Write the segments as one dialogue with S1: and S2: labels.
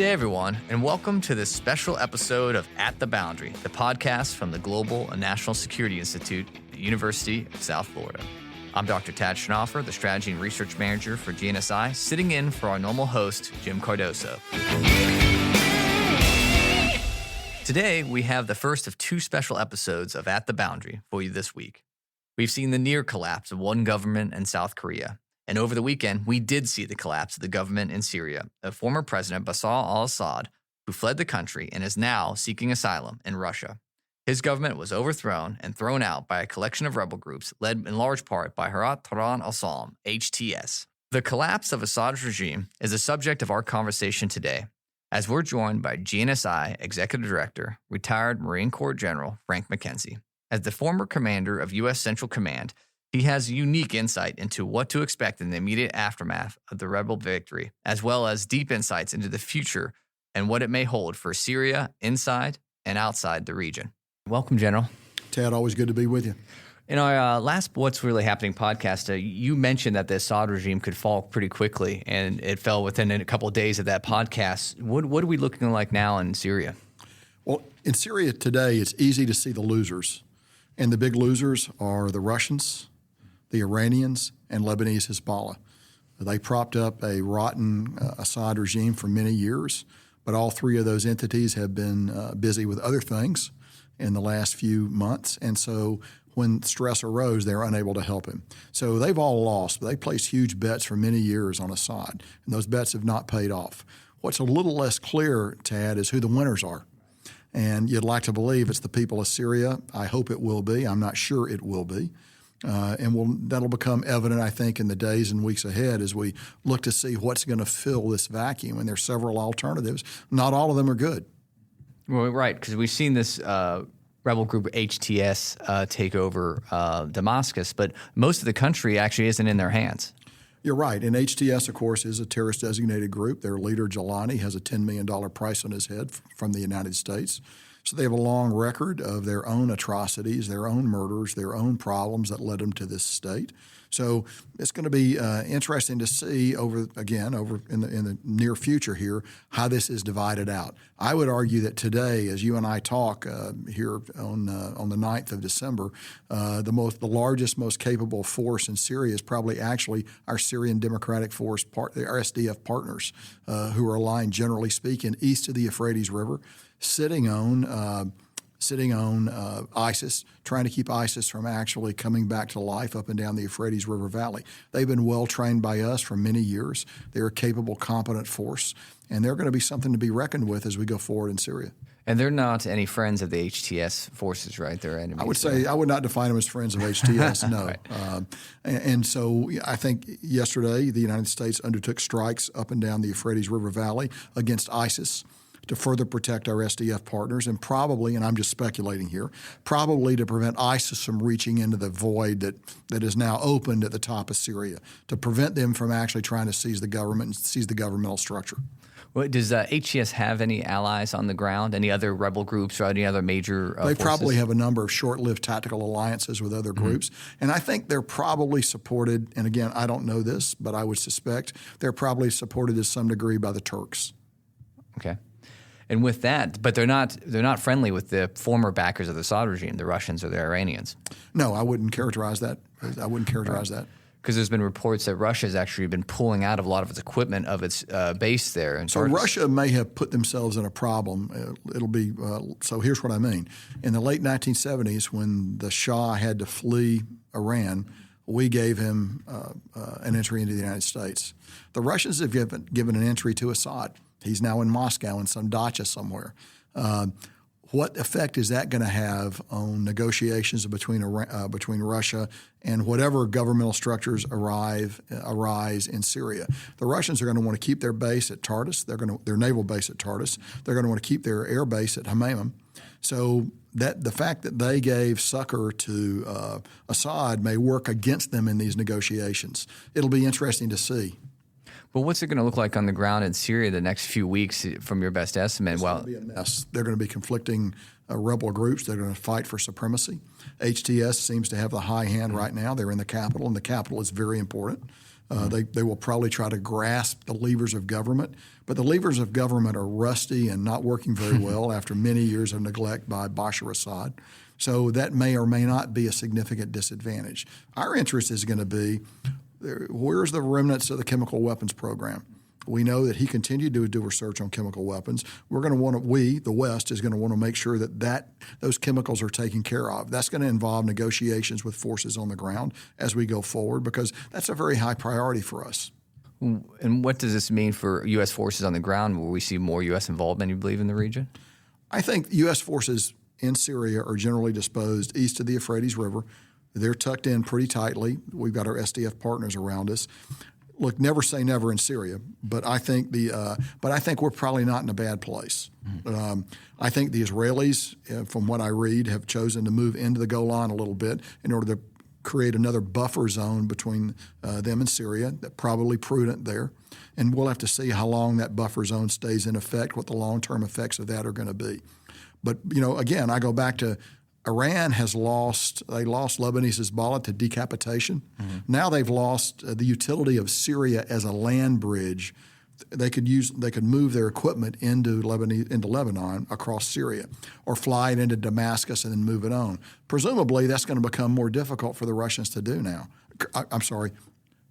S1: day, everyone, and welcome to this special episode of At the Boundary, the podcast from the Global and National Security Institute at the University of South Florida. I'm Dr. Tad Schnaufer, the Strategy and Research Manager for GNSI, sitting in for our normal host, Jim Cardoso. Today, we have the first of two special episodes of At the Boundary for you this week. We've seen the near collapse of one government in South Korea. And over the weekend, we did see the collapse of the government in Syria, of former President Bashar al-Assad, who fled the country and is now seeking asylum in Russia. His government was overthrown and thrown out by a collection of rebel groups led in large part by Hayat Tahrir al-Sham, HTS. The collapse of Assad's regime is the subject of our conversation today, as we're joined by GNSI Executive Director, retired Marine Corps General Frank McKenzie. As the former Commander of U.S. Central Command, he has unique insight into what to expect in the immediate aftermath of the rebel victory, as well as deep insights into the future and what it may hold for Syria inside and outside the region. Welcome, General.
S2: Tad, always good to be with you.
S1: In our last What's Really Happening podcast, you mentioned that the Assad regime could fall pretty quickly, and it fell within a couple of days of that podcast. What are we looking like now in Syria?
S2: Well, in Syria today, it's easy to see the losers. And the big losers are the Russians, the Iranians, and Lebanese Hezbollah. They propped up a rotten Assad regime for many years, but all three of those entities have been busy with other things in the last few months. And so when stress arose, they were unable to help him. So they've all lost. They placed huge bets for many years on Assad, and those bets have not paid off. What's a little less clear, Tad, is who the winners are. And you'd like to believe it's the people of Syria. I hope it will be. I'm not sure it will be. That'll become evident, I think, in the days and weeks ahead as we look to see what's going to fill this vacuum. And there's several alternatives. Not all of them are good.
S1: Well, right, because we've seen this rebel group HTS take over Damascus, but most of the country actually isn't in their hands.
S2: You're right. And HTS, of course, is a terrorist-designated group. Their leader, Jalani, has a $10 million price on his head from the United States. So they have a long record of their own atrocities, their own murders, their own problems that led them to this state. So it's going to be interesting to see over in the near future here how this is divided out. I would argue that today, as you and I talk here on the 9th of December, the largest, most capable force in Syria is probably actually our Syrian Democratic Force, our SDF partners, who are aligned, generally speaking, east of the Euphrates River, sitting on ISIS, trying to keep ISIS from actually coming back to life up and down the Euphrates River Valley. They've been well trained by us for many years. They're a capable, competent force, and they're going to be something to be reckoned with as we go forward in Syria.
S1: And they're not any friends of the HTS forces, right? They're enemies.
S2: I would say I would not define them as friends of HTS, no. Right. And so I think yesterday the United States undertook strikes up and down the Euphrates River Valley against ISIS to further protect our SDF partners and probably, and I'm just speculating here, probably to prevent ISIS from reaching into the void that is now opened at the top of Syria, to prevent them from actually trying to seize the government and seize the governmental structure.
S1: Well, does HTS have any allies on the ground, any other rebel groups or any other major
S2: They
S1: forces?
S2: probably have a number of short-lived tactical alliances with other groups, and I think they're probably supported, and again, I don't know this, but I would suspect they're probably supported to some degree by the Turks.
S1: Okay. And with that, but they're not friendly with the former backers of the Assad regime, the Russians or the Iranians.
S2: No, I wouldn't characterize that. That.
S1: Because there's been reports that Russia has actually been pulling out of a lot of its equipment of its base there. And
S2: so Russia may have put themselves in a problem. So here's what I mean. In the late 1970s, when the Shah had to flee Iran, we gave him an entry into the United States. The Russians have given an entry to Assad. He's now in Moscow in some dacha somewhere. What effect is that going to have on negotiations between Russia and whatever governmental structures arise in Syria? The Russians are going to want to keep their base at Tartus. Their naval base at Tartus. They're going to want to keep their air base at Hamaim. So that the fact that they gave succor to Assad may work against them in these negotiations. It'll be interesting to see.
S1: Well, what's it going to look like on the ground in Syria the next few weeks from your best estimate?
S2: It's going to be a mess. They're going to be conflicting rebel groups. They're going to fight for supremacy. HTS seems to have the high hand right now. They're in the capital, and the capital is very important. They will probably try to grasp the levers of government, but the levers of government are rusty and not working very well after many years of neglect by Bashar al-Assad. So that may or may not be a significant disadvantage. Our interest is going to be, where's the remnants of the chemical weapons program? We know that he continued to do research on chemical weapons. We're going to want to, the West, is going to want to make sure that those chemicals are taken care of. That's going to involve negotiations with forces on the ground as we go forward, because that's a very high priority for us.
S1: And what does this mean for U.S. forces on the ground? Will we see more U.S. involvement, you believe, in the region?
S2: I think U.S. forces in Syria are generally disposed east of the Euphrates River. They're tucked in pretty tightly. We've got our SDF partners around us. Look, never say never in Syria, but I think we're probably not in a bad place. I think the Israelis, from what I read, have chosen to move into the Golan a little bit in order to create another buffer zone between them and Syria. That's probably prudent there, and we'll have to see how long that buffer zone stays in effect, what the long-term effects of that are going to be. But again, I go back to Iran they lost Lebanese Hezbollah to decapitation. Mm-hmm. Now they've lost the utility of Syria as a land bridge. They could move their equipment into Lebanon across Syria, or fly it into Damascus and then move it on. Presumably, that's going to become more difficult for the Russians to do now.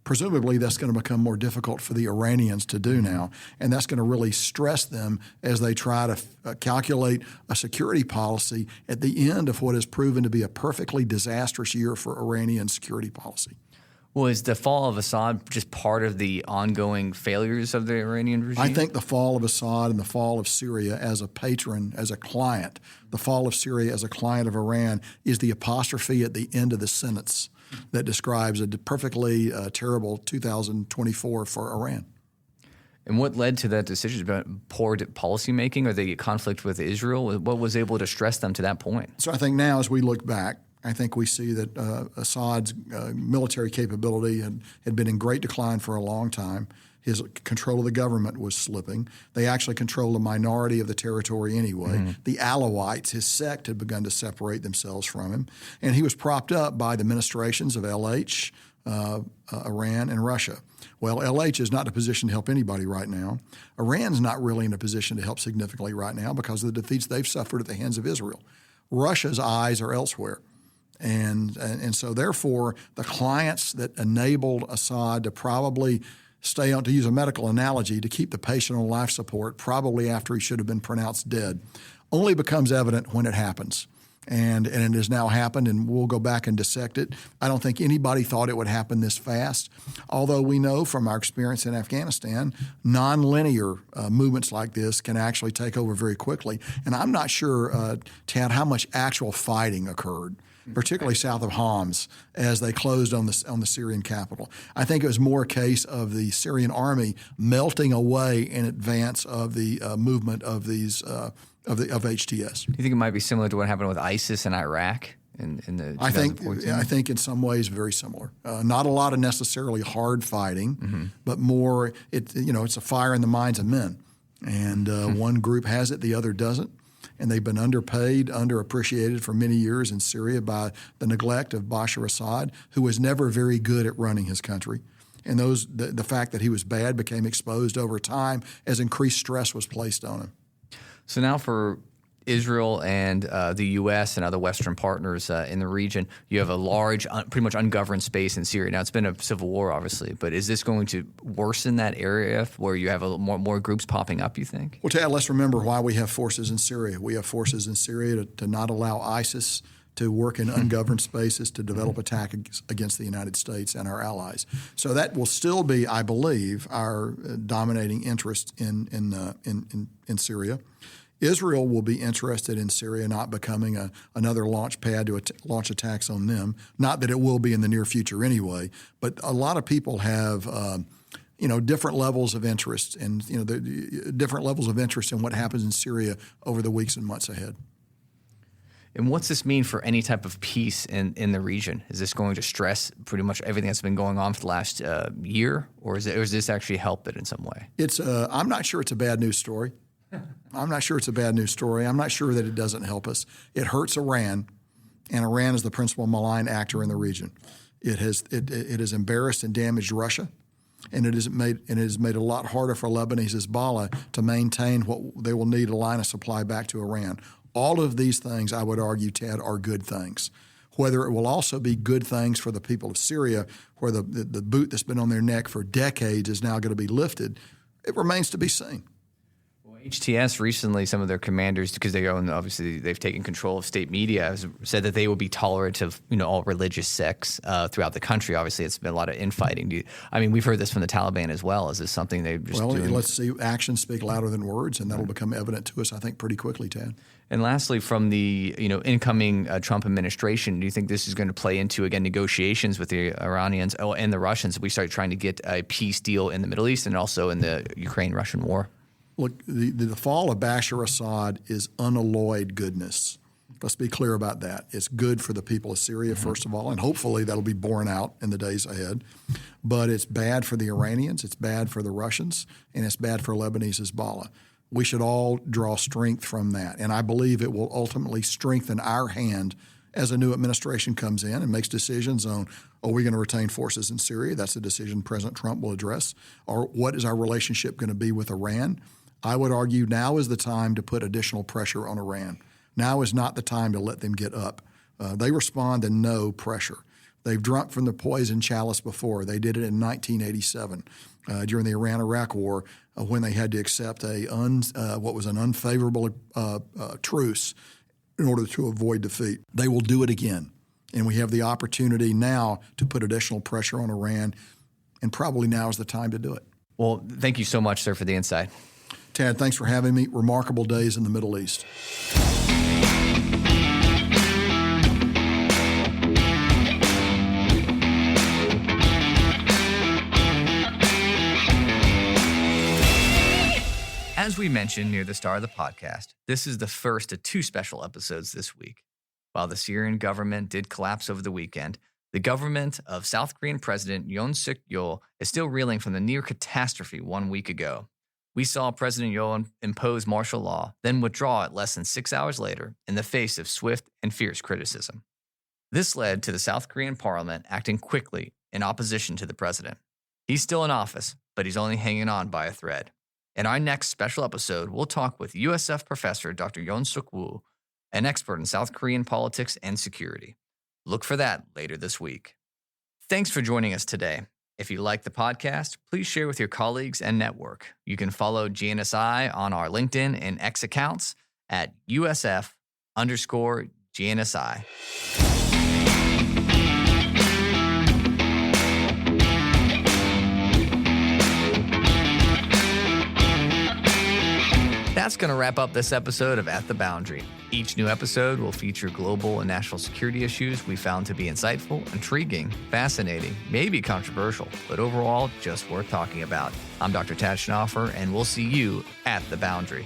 S2: Presumably, that's going to become more difficult for the Iranians to do now, and that's going to really stress them as they try to calculate a security policy at the end of what has proven to be a perfectly disastrous year for Iranian security policy.
S1: Well, is the fall of Assad just part of the ongoing failures of the Iranian regime?
S2: I think the fall of Assad and the fall of Syria as a patron, as a client, the fall of Syria as a client of Iran is the apostrophe at the end of the sentence that describes a perfectly terrible 2024 for Iran.
S1: And what led to that decision? About poor policymaking or the conflict with Israel? What was able to stress them to that point?
S2: So I think now as we look back, I think we see that Assad's military capability had been in great decline for a long time. His control of the government was slipping. They actually controlled a minority of the territory anyway. Mm-hmm. The Alawites, his sect, had begun to separate themselves from him. And he was propped up by the administrations of LH, Iran, and Russia. Well, LH is not in a position to help anybody right now. Iran's not really in a position to help significantly right now because of the defeats they've suffered at the hands of Israel. Russia's eyes are elsewhere. And so, therefore, the clients that enabled Assad to probably stay on, to use a medical analogy, to keep the patient on life support probably after he should have been pronounced dead, only becomes evident when it happens. And it has now happened, and we'll go back and dissect it. I don't think anybody thought it would happen this fast, although we know from our experience in Afghanistan, nonlinear movements like this can actually take over very quickly. And I'm not sure, Tad, how much actual fighting occurred, particularly south of Homs, as they closed on the Syrian capital. I think it was more a case of the Syrian army melting away in advance of the movement of these of HTS.
S1: Do you think it might be similar to what happened with ISIS in Iraq in the 2014?
S2: I think in some ways very similar. Not a lot of necessarily hard fighting, but more it's a fire in the minds of men, and one group has it, the other doesn't. And they've been underpaid, underappreciated for many years in Syria by the neglect of Bashar al-Assad, who was never very good at running his country. And the fact that he was bad became exposed over time as increased stress was placed on him.
S1: So now for Israel and the U.S. and other Western partners in the region, you have a large, pretty much ungoverned space in Syria. Now, it's been a civil war, obviously, but is this going to worsen that area where you have more groups popping up, you think?
S2: Well, Tad, let's remember why we have forces in Syria. We have forces in Syria to not allow ISIS to work in ungoverned spaces to develop attack against the United States and our allies. So that will still be, I believe, our dominating interest in Syria. Israel will be interested in Syria not becoming another launch pad to launch attacks on them. Not that it will be in the near future anyway, but a lot of people have different levels of interest, and the different levels of interest in what happens in Syria over the weeks and months ahead.
S1: And what's this mean for any type of peace in the region? Is this going to stress pretty much everything that's been going on for the last year, or is this actually help it in some way?
S2: I'm not sure it's a bad news story. I'm not sure it's a bad news story. I'm not sure that it doesn't help us. It hurts Iran, and Iran is the principal malign actor in the region. It has embarrassed and damaged Russia. And it has made it a lot harder for Lebanese Hezbollah to maintain what they will need a line of supply back to Iran. All of these things, I would argue, Ted, are good things. Whether it will also be good things for the people of Syria, where the boot that's been on their neck for decades is now going to be lifted, it remains to be seen.
S1: HTS recently, some of their commanders, because obviously they've taken control of state media, said that they will be tolerant of all religious sects throughout the country. Obviously, it's been a lot of infighting. We've heard this from the Taliban as well. Is this something they've just doing?
S2: Let's see. Actions speak louder than words, and that'll become evident to us, I think, pretty quickly, Ted.
S1: And lastly, from the incoming Trump administration, do you think this is going to play into, again, negotiations with the Iranians and the Russians if we start trying to get a peace deal in the Middle East and also in the Ukraine-Russian war?
S2: Look, the fall of Bashar al-Assad is unalloyed goodness. Let's be clear about that. It's good for the people of Syria, first of all, and hopefully that'll be borne out in the days ahead. But it's bad for the Iranians, it's bad for the Russians, and it's bad for Lebanese Hezbollah. We should all draw strength from that, and I believe it will ultimately strengthen our hand as a new administration comes in and makes decisions on, are we going to retain forces in Syria? That's a decision President Trump will address. Or what is our relationship going to be with Iran? I would argue now is the time to put additional pressure on Iran. Now is not the time to let them get up. They respond to no pressure. They've drunk from the poison chalice before. They did it in 1987 during the Iran-Iraq War when they had to accept what was an unfavorable truce in order to avoid defeat. They will do it again. And we have the opportunity now to put additional pressure on Iran, and probably now is the time to do it.
S1: Well, thank you so much, sir, for the insight.
S2: Tad, thanks for having me. Remarkable days in the Middle East.
S1: As we mentioned near the start of the podcast, this is the first of two special episodes this week. While the Syrian government did collapse over the weekend, the government of South Korean President Yoon Suk Yeol is still reeling from the near catastrophe 1 week ago. We saw President Yeol impose martial law, then withdraw it less than 6 hours later in the face of swift and fierce criticism. This led to the South Korean parliament acting quickly in opposition to the president. He's still in office, but he's only hanging on by a thread. In our next special episode, we'll talk with USF professor Dr. Yoon Suk Woo, an expert in South Korean politics and security. Look for that later this week. Thanks for joining us today. If you like the podcast, please share with your colleagues and network. You can follow GNSI on our LinkedIn and X accounts at USF_GNSI. That's going to wrap up this episode of At the Boundary. Each new episode will feature global and national security issues we found to be insightful, intriguing, fascinating, maybe controversial, but overall just worth talking about. I'm Dr. Tad Schnaufer, and we'll see you at the Boundary.